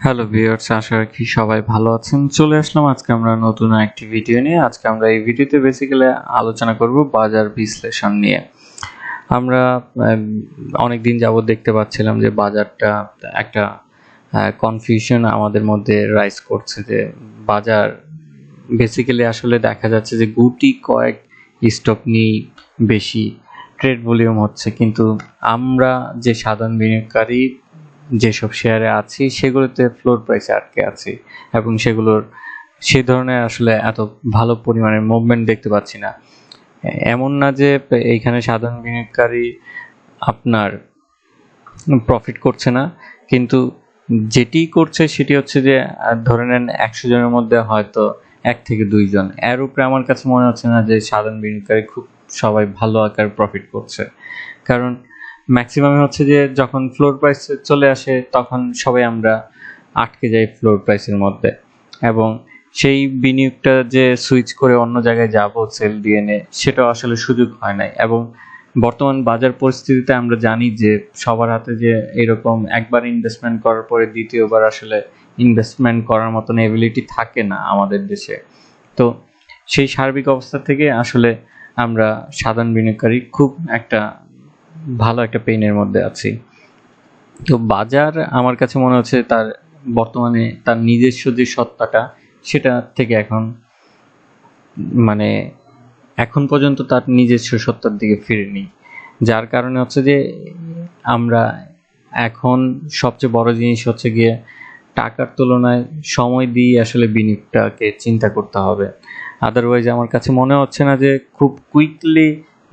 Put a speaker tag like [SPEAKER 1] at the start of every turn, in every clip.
[SPEAKER 1] Hello viewers, আশা রাখি সবাই ভালো আছেন। চলে আসলাম আজকে আমরা নতুন একটি ভিডিও নিয়ে। আজকে আমরা এই ভিডিওতে বেসিক্যালি আলোচনা করব বাজার বিশ্লেষণ নিয়ে। আমরা অনেকদিন যাবত দেখতে পাচ্ছিলাম যে বাজারটা একটা কনফিউশন আমাদের মধ্যে রাইজ করছে, যে বাজার বেসিক্যালি আসলে দেখা যাচ্ছে যে গুটি কয়েক স্টক নিয়েই বেশি ট্রেড ভলিউম হচ্ছে, কিন্তু আমরা যে সাধারণ বিনিয়োগকারী যেসব শেয়ারে আছি সেগুলোতে ফ্লোর প্রাইসে আটকে আছি এবং সেগুলোর সে ধরনের আসলে এত ভালো পরিমাণের মুভমেন্ট দেখতে পাচ্ছি না। এমন না যে এইখানে সাধারণ বিনিয়োগকারী আপনার প্রফিট করছে না, কিন্তু যেটি করছে সেটি হচ্ছে যে ধরে নেন 100 জনের মধ্যে হয়তো 1 থেকে 2 জন, এর উপরে আমার কাছে মনে হচ্ছে না যে সাধারণ বিনিয়োগকারী খুব সবাই ভালো আকার প্রফিট করছে। কারণ ম্যাক্সিমাম হচ্ছে যে যখন ফ্লোর প্রাইস চলে আসে তখন সবাই আমরা আটকে যাই ফ্লোর প্রাইসের মধ্যে, এবং সেই বিনিয়োগটা যে সুইচ করে অন্য জায়গায় যাব সেল দিয়ে নে, সেটা আসলে সুযোগ হয় নাই। এবং বর্তমান বাজার পরিস্থিতিতে আমরা জানি যে সবার হাতে যে এরকম একবার ইনভেস্টমেন্ট করার পরে দ্বিতীয়বার আসলে ইনভেস্টমেন্ট করার মতন এবিলিটি থাকে না আমাদের দেশে। তো সেই সার্বিক অবস্থা থেকে আসলে আমরা সাধারণ বিনিয়োগকারী খুব একটা ভালো একটা পেইনের মধ্যে আছি। তো বাজার আমার কাছে মনে হচ্ছে তার বর্তমানে তার নিজস্ব যে সত্তাটা সেটা থেকে এখন পর্যন্ত তার নিজস্ব সত্তার দিকে ফিরেনি, যার কারণে হচ্ছে যে আমরা এখন সবচেয়ে বড় জিনিস হচ্ছে গিয়ে টাকার তুলনায় সময় দিয়ে আসলে বিনিয়োগটাকে চিন্তা করতে হবে। আদারওয়াইজ আমার কাছে মনে হচ্ছে না যে খুব কুইকলি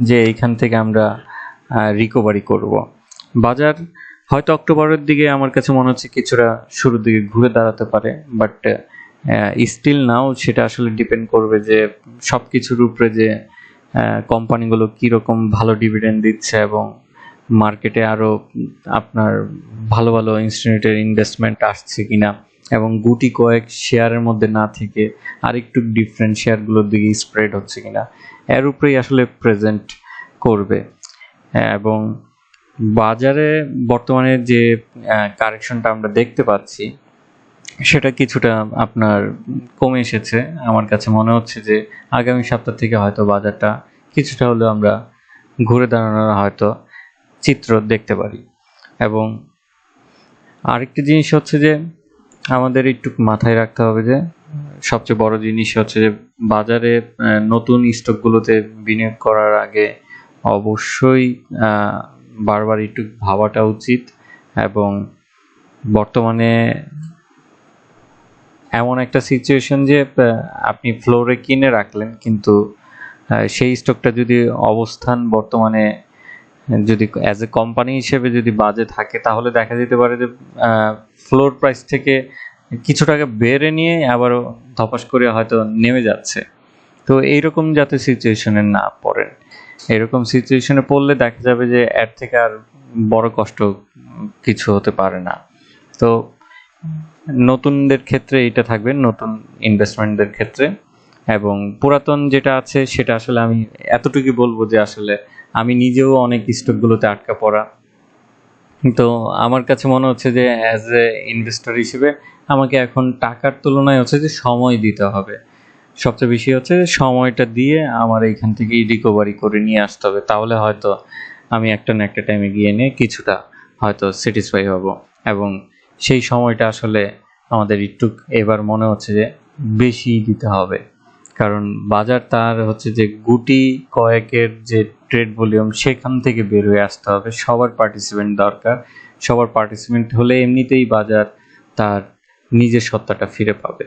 [SPEAKER 1] যে এইখান থেকে আমরা রিকভারি করব। বাজার হয়তো অক্টোবরের দিকে আমার কাছে মনে হচ্ছে কিছুটা শুরুর দিকে ঘুরে দাঁড়াতে পারে, বাট স্টিল নাও সেটা আসলে ডিপেন্ড করবে যে সব কিছুর উপরে যে কোম্পানিগুলো কীরকম ভালো ডিভিডেন্ড দিচ্ছে এবং মার্কেটে আরও আপনার ভালো ভালো ইনস্টিটিউটের ইনভেস্টমেন্ট আসছে কিনা, এবং গুটি কয়েক শেয়ারের মধ্যে না থেকে আরেকটু ডিফারেন্ট শেয়ারগুলোর দিকে স্প্রেড হচ্ছে কিনা, এর উপরেই আসলে প্রেজেন্ট করবে। এবং বাজারে বর্তমানে যে কারেকশনটা আমরা দেখতে পাচ্ছি সেটা কিছুটা আপনার কমে এসেছে। আমার কাছে মনে হচ্ছে যে আগামী সপ্তাহ থেকে হয়তো বাজারটা কিছুটা হলেও আমরা ঘুরে দাঁড়ানোর হয়তো চিত্র দেখতে পারি। এবং আরেকটি জিনিস হচ্ছে যে আমাদের একটু মাথায় রাখতে হবে যে সবচেয়ে বড় জিনিস হচ্ছে যে বাজারে নতুন স্টকগুলোতে বিনিয়োগ করার আগে অবশ্যই বারবার একটু ভাবাটা উচিত। এবং বর্তমানে এমন একটা সিচুয়েশন যে আপনি ফ্লোরে কিনে রাখলেন, কিন্তু সেই স্টকটা যদি অবস্থান বর্তমানে যদি অ্যাজ এ কোম্পানি হিসেবে যদি বাজে থাকে, তাহলে দেখা যেতে পারে যে ফ্লোর প্রাইস থেকে কিছু টাকা বেড়ে নিয়ে আবারও ধপাস করে হয়তো নেমে যাচ্ছে। তো এইরকম যাতে সিচুয়েশনে না পড়েন, এরকম সিচুয়েশনে পড়লে দেখা যাবে যে এর থেকে আর বড় কষ্ট কিছু হতে পারে না। তো নতুনদের ক্ষেত্রে এটা থাকবে, নতুন ইনভেস্টমেন্টদের ক্ষেত্রে। এবং পুরাতন যেটা আছে সেটা আসলে আমি এতটুকু বলবো যে আসলে আমি নিজেও অনেক স্টকগুলোতে আটকা পড়া। তো আমার কাছে মনে হচ্ছে যে অ্যাজ এ ইনভেস্টর হিসেবে আমাকে এখন টাকার তুলনায় হচ্ছে যে সময় দিতে হবে। সবচেয়ে বেশি হচ্ছে যে সময়টা দিয়ে আমার এইখান থেকে রিকভারি করে নিয়ে আসতে হবে, তাহলে হয়তো আমি একটা না একটা টাইমে গিয়ে নিয়ে কিছুটা হয়তো স্যাটিসফাই হব। এবং সেই সময়টা আসলে আমাদের একটু এবার মনে হচ্ছে যে বেশি দিতে হবে, কারণ বাজার তার হচ্ছে যে গুটি কয়েকের যে ট্রেড ভলিউম সেখান থেকে বের হয়ে আসতে হবে। সবার পার্টিসিপেন্ট দরকার, সবার পার্টিসিপেন্ট হলে এমনিতেই বাজার তার নিজের সত্তাটা ফিরে পাবে।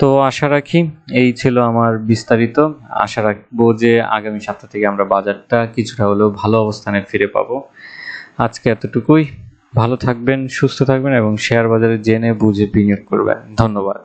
[SPEAKER 1] তো আশা রাখি এই ছিল আমার বিস্তারিত। আশা রাখবো যে আগামী সপ্তাহ থেকে আমরা বাজারটা কিছুটা হলেও ভালো অবস্থানে ফিরে পাবো। আজকে এতটুকুই। ভালো থাকবেন, সুস্থ থাকবেন এবং শেয়ার বাজারে জেনে বুঝে বিনিয়োগ করবেন। ধন্যবাদ।